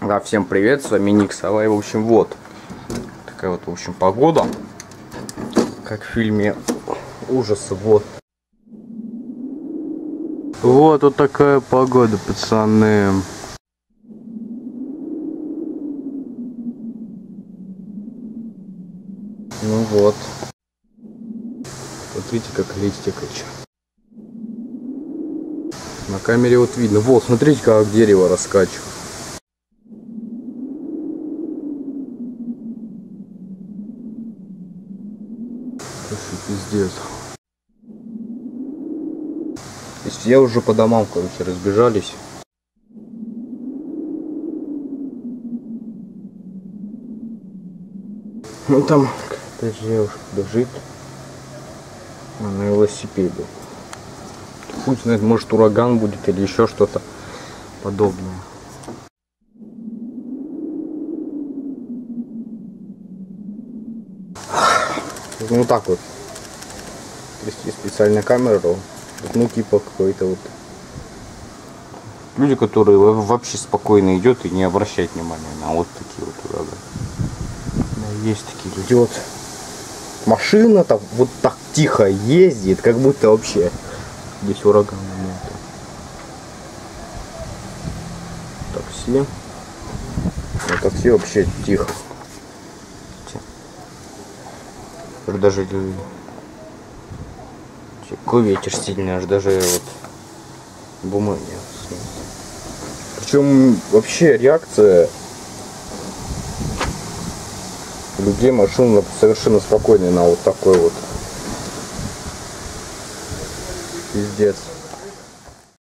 Да, всем привет, с вами Ник Савай. В общем, вот такая вот, в общем, погода, как в фильме ужаса. Вот такая погода, пацаны. Ну вот, смотрите, как листья кричат. На камере вот видно. Вот, смотрите, как дерево раскачивает. Слушай, пиздец. И все уже по домам, короче, разбежались. Ну там какая-то девушка бежит на велосипеде. Хуй знает, может ураган будет или еще что-то подобное. Ну так вот. Трясти специальную камеру. Ну типа какой-то вот. Люди, которые вообще спокойно идет и не обращают внимания на вот такие вот ураганы. Да, есть такие люди. Вот машина там вот так тихо ездит, как будто вообще здесь урагана нет. Такси. На такси вообще тихо. Даже какой ветер сильный, аж даже вот бумаги. Причем вообще реакция людей, машин совершенно спокойная на вот такой вот. Пиздец.